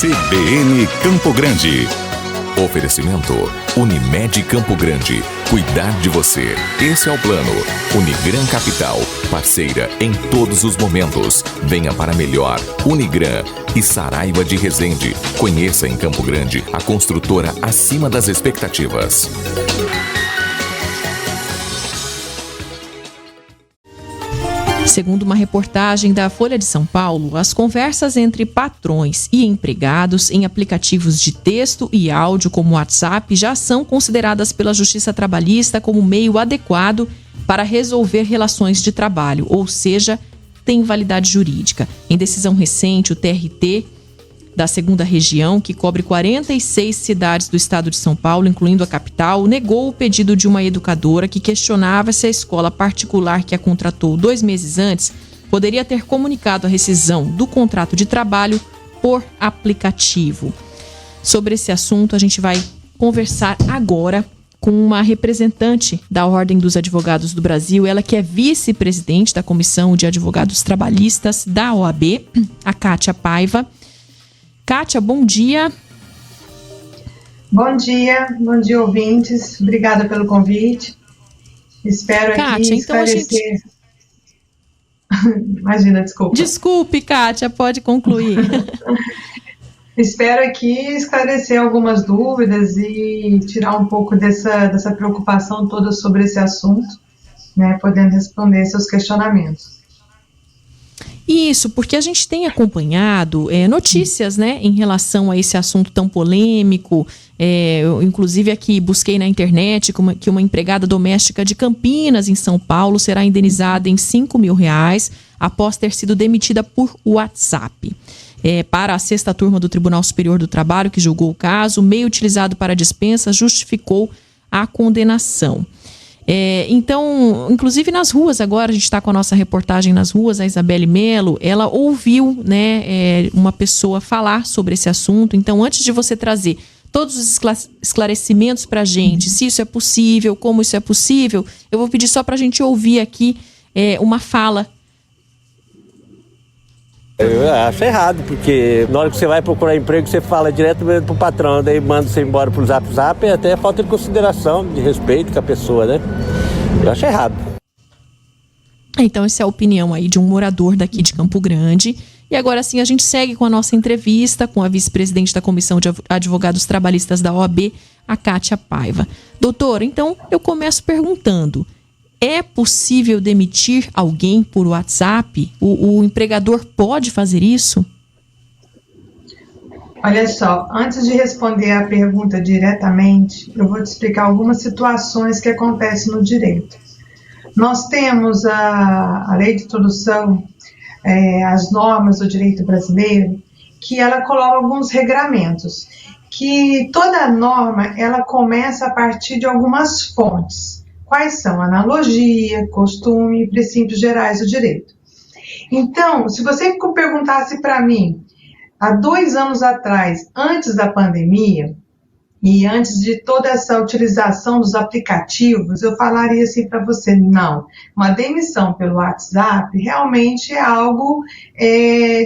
CBN Campo Grande. Oferecimento Unimed Campo Grande. Cuidar de você. Esse é o plano. Unigran Capital. Parceira em todos os momentos. Venha para melhor. Unigran e Saraiva de Resende. Conheça em Campo Grande a construtora acima das expectativas. Segundo uma reportagem da Folha de São Paulo, as conversas entre patrões e empregados em aplicativos de texto e áudio como o WhatsApp já são consideradas pela Justiça Trabalhista como meio adequado para resolver relações de trabalho, ou seja, tem validade jurídica. Em decisão recente, o TRT da 2ª Região, que cobre 46 cidades do estado de São Paulo, incluindo a capital, negou o pedido de uma educadora que questionava se a escola particular que a contratou 2 meses antes poderia ter comunicado a rescisão do contrato de trabalho por aplicativo. Sobre esse assunto, a gente vai conversar agora com uma representante da Ordem dos Advogados do Brasil, ela que é vice-presidente da Comissão de Advogados Trabalhistas da OAB, a Kátia Paiva. Kátia, bom dia. Bom dia ouvintes. Obrigada pelo convite. Espero Kátia, aqui esclarecer... Imagina, desculpa. Desculpe, Kátia, pode concluir. Espero aqui esclarecer algumas dúvidas e tirar um pouco dessa preocupação toda sobre esse assunto, né, podendo responder seus questionamentos. Isso, porque a gente tem acompanhado notícias, né, em relação a esse assunto tão polêmico. Eu, inclusive, aqui busquei na internet que uma empregada doméstica de Campinas, em São Paulo, será indenizada em R$5 mil após ter sido demitida por WhatsApp. Para a 6ª turma do Tribunal Superior do Trabalho, que julgou o caso, o meio utilizado para a dispensa justificou a condenação. Então, inclusive nas ruas agora, a gente está com a nossa reportagem nas ruas, a Isabelle Melo, ela ouviu, né, uma pessoa falar sobre esse assunto. Então, antes de você trazer todos os esclarecimentos para a gente, se isso é possível, como isso é possível, eu vou pedir só para a gente ouvir aqui uma fala. Eu acho errado, porque na hora que você vai procurar emprego, você fala diretamente pro patrão, daí manda você embora pro Zap, é até falta de consideração, de respeito com a pessoa, né? Eu acho errado. Então, essa é a opinião aí de um morador daqui de Campo Grande. E agora sim, a gente segue com a nossa entrevista com a vice-presidente da Comissão de Advogados Trabalhistas da OAB, a Kátia Paiva. Doutora, então, eu começo perguntando: é possível demitir alguém por WhatsApp? O empregador pode fazer isso? Olha só, antes de responder a pergunta diretamente, eu vou te explicar algumas situações que acontecem no direito. Nós temos a Lei de Introdução, as normas do direito brasileiro, que ela coloca alguns regramentos, que toda norma ela começa a partir de algumas fontes. Quais são? Analogia, costume e princípios gerais do direito. Então, se você perguntasse para mim, há 2 anos atrás, antes da pandemia, e antes de toda essa utilização dos aplicativos, eu falaria assim para você: não, uma demissão pelo WhatsApp realmente é algo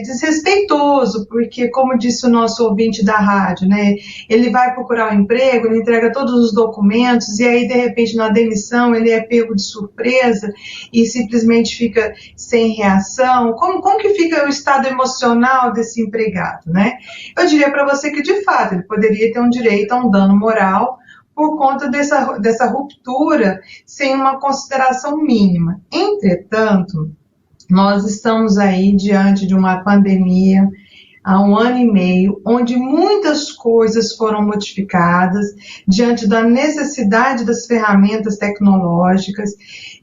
desrespeitoso, porque, como disse o nosso ouvinte da rádio, né, ele vai procurar um emprego, ele entrega todos os documentos, e aí, de repente, na demissão, ele é pego de surpresa e simplesmente fica sem reação. Como que fica o estado emocional desse empregado, né? Eu diria para você que, de fato, ele poderia ter um direito a um dano moral por conta dessa ruptura sem uma consideração mínima. Entretanto, nós estamos aí diante de uma pandemia há 1 ano e meio, onde muitas coisas foram modificadas diante da necessidade das ferramentas tecnológicas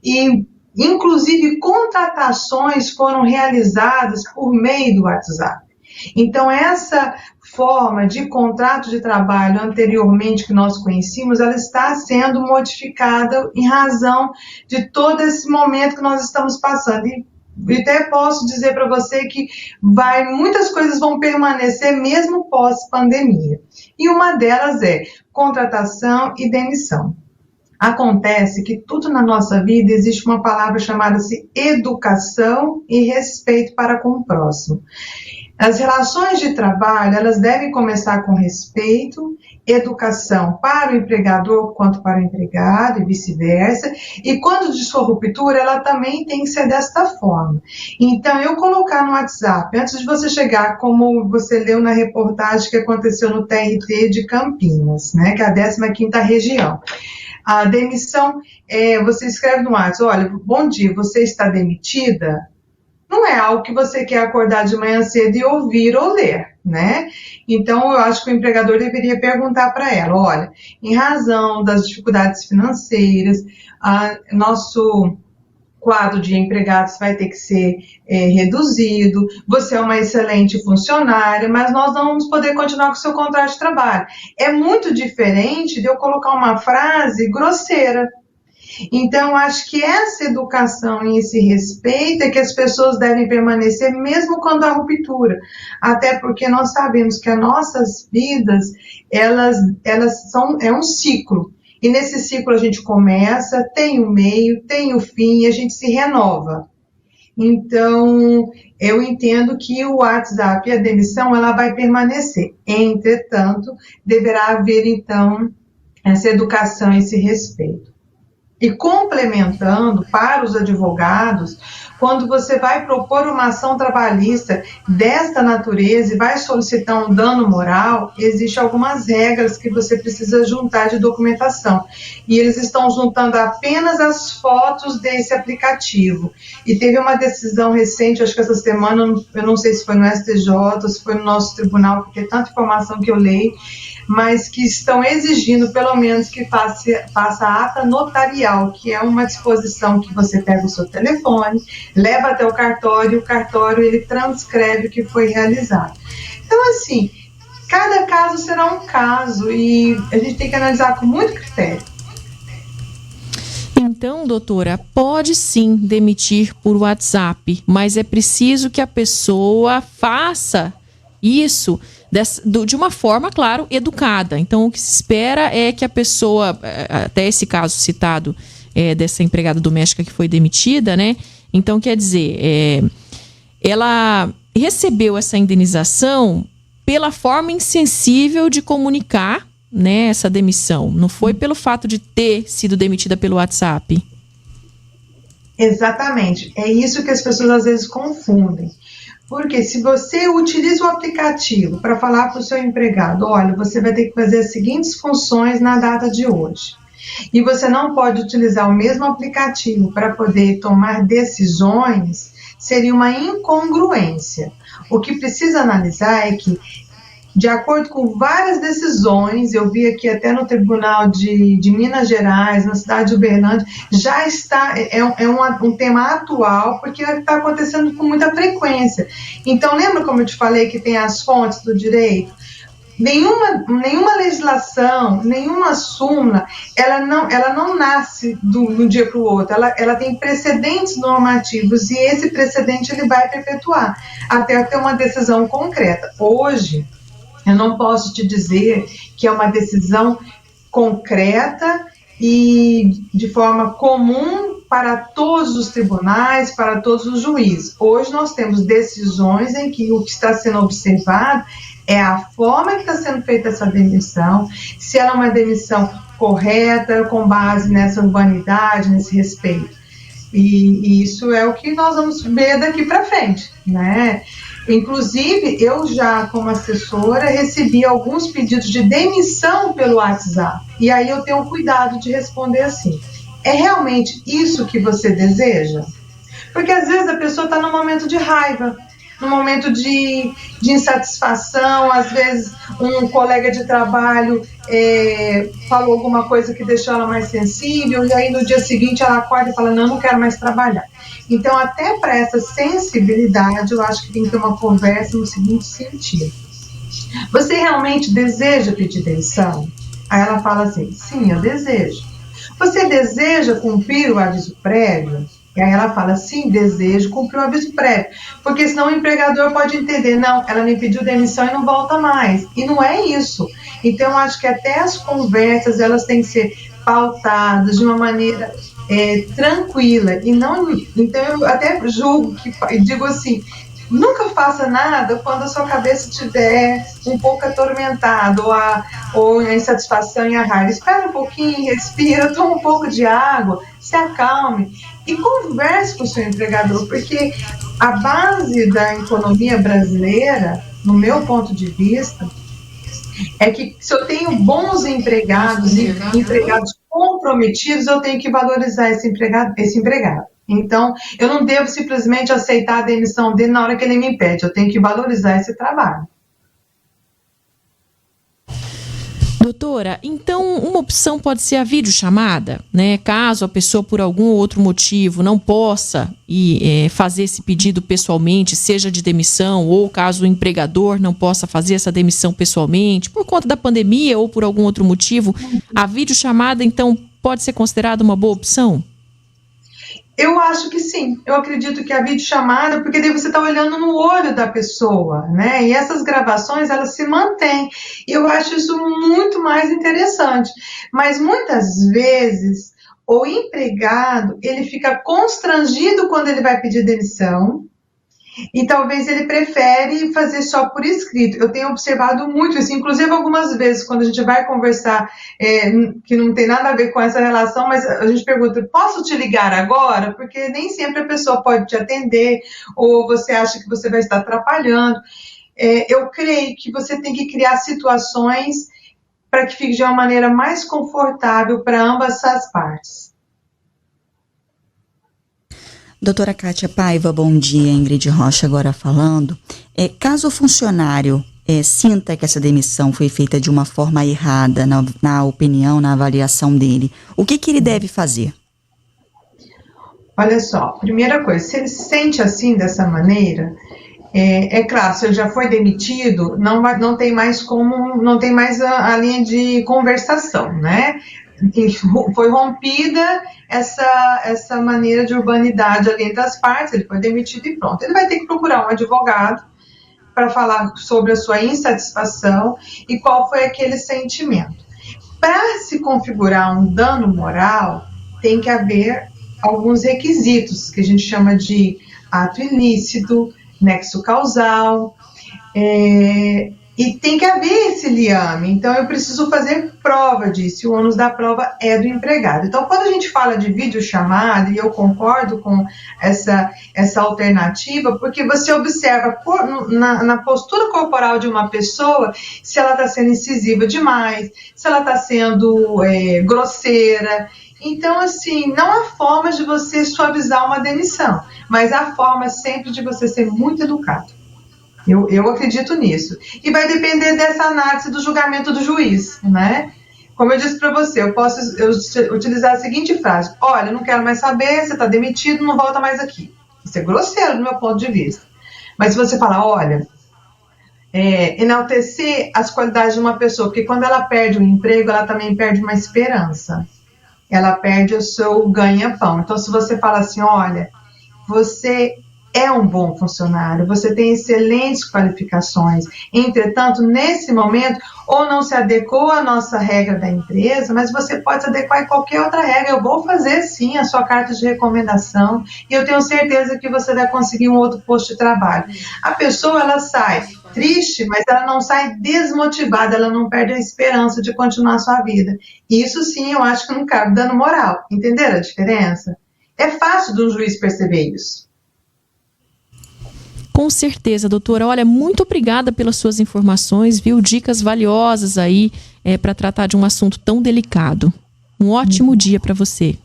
e, inclusive, contratações foram realizadas por meio do WhatsApp. Então, essa forma de contrato de trabalho anteriormente que nós conhecíamos, ela está sendo modificada em razão de todo esse momento que nós estamos passando. E até posso dizer para você que muitas coisas vão permanecer mesmo pós-pandemia. E uma delas é contratação e demissão. Acontece que tudo na nossa vida existe uma palavra chamada-se educação e respeito para com o próximo. As relações de trabalho, elas devem começar com respeito, educação para o empregador quanto para o empregado e vice-versa. E quando de sua ruptura, ela também tem que ser desta forma. Então, eu colocar no WhatsApp, antes de você chegar, como você leu na reportagem que aconteceu no TRT de Campinas, né, que é a 15ª região. A demissão, você escreve no WhatsApp, olha, bom dia, você está demitida? Não é algo que você quer acordar de manhã cedo e ouvir ou ler, né? Então, eu acho que o empregador deveria perguntar para ela, olha, em razão das dificuldades financeiras, nosso quadro de empregados vai ter que ser reduzido, você é uma excelente funcionária, mas nós não vamos poder continuar com o seu contrato de trabalho. É muito diferente de eu colocar uma frase grosseira. Então, acho que essa educação e esse respeito é que as pessoas devem permanecer mesmo quando há ruptura. Até porque nós sabemos que as nossas vidas, é um ciclo. E nesse ciclo a gente começa, tem o meio, tem o fim e a gente se renova. Então, eu entendo que o WhatsApp e a demissão, ela vai permanecer. Entretanto, deverá haver, então, essa educação e esse respeito. E complementando, para os advogados, quando você vai propor uma ação trabalhista desta natureza e vai solicitar um dano moral, existem algumas regras que você precisa juntar de documentação. E eles estão juntando apenas as fotos desse aplicativo. E teve uma decisão recente, acho que essa semana, eu não sei se foi no STJ ou se foi no nosso tribunal, porque é tanta informação que eu leio, mas que estão exigindo, pelo menos, que faça a ata notarial, que é uma disposição que você pega o seu telefone, leva até o cartório ele transcreve o que foi realizado. Então, assim, cada caso será um caso e a gente tem que analisar com muito critério. Então, doutora, pode sim demitir por WhatsApp, mas é preciso que a pessoa faça isso de uma forma, claro, educada. Então, o que se espera é que a pessoa, até esse caso citado dessa empregada doméstica que foi demitida, né? Então, quer dizer, ela recebeu essa indenização pela forma insensível de comunicar, né, essa demissão. Não foi pelo fato de ter sido demitida pelo WhatsApp. Exatamente. É isso que as pessoas às vezes confundem. Porque se você utiliza o aplicativo para falar para o seu empregado, olha, você vai ter que fazer as seguintes funções na data de hoje, e você não pode utilizar o mesmo aplicativo para poder tomar decisões, seria uma incongruência. O que precisa analisar é que, de acordo com várias decisões, eu vi aqui até no Tribunal de Minas Gerais, na cidade de Uberlândia, já está, um tema atual, porque está acontecendo com muita frequência. Então, lembra como eu te falei que tem as fontes do direito? Nenhuma legislação, nenhuma súmula, ela não nasce de um dia para o outro, ela tem precedentes normativos e esse precedente ele vai perpetuar até ter uma decisão concreta. Hoje, eu não posso te dizer que é uma decisão concreta e de forma comum para todos os tribunais, para todos os juízes. Hoje nós temos decisões em que o que está sendo observado é a forma que está sendo feita essa demissão, se ela é uma demissão correta, com base nessa urbanidade, nesse respeito. E isso é o que nós vamos ver daqui para frente, né? Inclusive, eu já, como assessora, recebi alguns pedidos de demissão pelo WhatsApp. E aí eu tenho cuidado de responder assim: é realmente isso que você deseja? Porque às vezes a pessoa está num momento de raiva, num momento de insatisfação, às vezes um colega de trabalho falou alguma coisa que deixou ela mais sensível, e aí no dia seguinte ela acorda e fala, não quero mais trabalhar. Então, até para essa sensibilidade, eu acho que tem que ter uma conversa no seguinte sentido: você realmente deseja pedir demissão? Aí ela fala assim, sim, eu desejo. Você deseja cumprir o aviso prévio? E aí ela fala, sim, desejo cumprir o aviso prévio. Porque senão o empregador pode entender, não, ela me pediu demissão e não volta mais. E não é isso. Então, eu acho que até as conversas, elas têm que ser pautadas de uma maneira tranquila. E não, então, eu até julgo, digo assim, Nunca faça nada quando a sua cabeça estiver um pouco atormentada ou a insatisfação e a raiva. Espera um pouquinho, respira, toma um pouco de água, se acalme e converse com o seu empregador, porque a base da economia brasileira, no meu ponto de vista, é que se eu tenho bons empregados e empregados comprometidos, eu tenho que valorizar esse empregado. Então, eu não devo simplesmente aceitar a demissão dele na hora que ele me pede, eu tenho que valorizar esse trabalho. Doutora, então uma opção pode ser a videochamada, né? Caso a pessoa por algum outro motivo não possa fazer esse pedido pessoalmente, seja de demissão, ou caso o empregador não possa fazer essa demissão pessoalmente, por conta da pandemia ou por algum outro motivo, a videochamada então pode ser considerada uma boa opção? Eu acho que sim, eu acredito que a videochamada, porque daí você está olhando no olho da pessoa, né? E essas gravações, elas se mantêm. E eu acho isso muito mais interessante. Mas muitas vezes, o empregado, ele fica constrangido quando ele vai pedir demissão, e talvez ele prefere fazer só por escrito. Eu tenho observado muito isso, inclusive algumas vezes quando a gente vai conversar, que não tem nada a ver com essa relação, mas a gente pergunta, posso te ligar agora? Porque nem sempre a pessoa pode te atender, ou você acha que você vai estar atrapalhando. Eu creio que você tem que criar situações para que fique de uma maneira mais confortável para ambas as partes. Doutora Kátia Paiva, bom dia. Ingrid Rocha agora falando. Caso o funcionário sinta que essa demissão foi feita de uma forma errada, na opinião, na avaliação dele, o que ele deve fazer? Olha só, primeira coisa, se ele se sente assim, dessa maneira, é claro, se ele já foi demitido, não tem mais a linha de conversação, né? Foi rompida essa maneira de urbanidade ali entre as partes, ele foi demitido e pronto. Ele vai ter que procurar um advogado para falar sobre a sua insatisfação e qual foi aquele sentimento. Para se configurar um dano moral, tem que haver alguns requisitos, que a gente chama de ato ilícito, nexo causal, e tem que haver esse liame, então eu preciso fazer prova disso, o ônus da prova é do empregado. Então, quando a gente fala de videochamada, e eu concordo com essa alternativa, porque você observa na postura corporal de uma pessoa, se ela está sendo incisiva demais, se ela está sendo grosseira. Então, assim, não há forma de você suavizar uma demissão, mas há forma sempre de você ser muito educado. Eu acredito nisso. E vai depender dessa análise do julgamento do juiz, né? Como eu disse para você, eu posso utilizar a seguinte frase: olha, não quero mais saber, você está demitido, não volta mais aqui. Isso é grosseiro do meu ponto de vista. Mas se você falar, olha, enaltecer as qualidades de uma pessoa, porque quando ela perde um emprego, ela também perde uma esperança. Ela perde o seu ganha-pão. Então, se você fala assim, olha, você é um bom funcionário, você tem excelentes qualificações, entretanto, nesse momento, ou não se adequou à nossa regra da empresa, mas você pode se adequar a qualquer outra regra. Eu vou fazer, sim, a sua carta de recomendação e eu tenho certeza que você vai conseguir um outro posto de trabalho. A pessoa, ela sai triste, mas ela não sai desmotivada, ela não perde a esperança de continuar a sua vida. Isso, sim, eu acho que não cabe dano moral. Entenderam a diferença? É fácil de um juiz perceber isso. Com certeza, doutora. Olha, muito obrigada pelas suas informações, viu? Dicas valiosas aí para tratar de um assunto tão delicado. Um ótimo dia para você.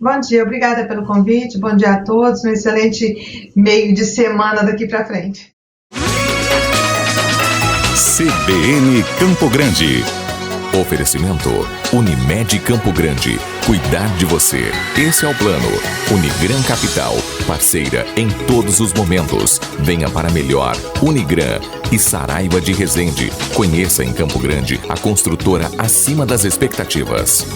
Bom dia, obrigada pelo convite. Bom dia a todos. Um excelente meio de semana daqui para frente. CBN Campo Grande. Oferecimento Unimed Campo Grande. Cuidar de você. Esse é o plano. Unigran Capital. Parceira em todos os momentos. Venha para melhor. Unigran e Saraiva de Resende. Conheça em Campo Grande a construtora acima das expectativas.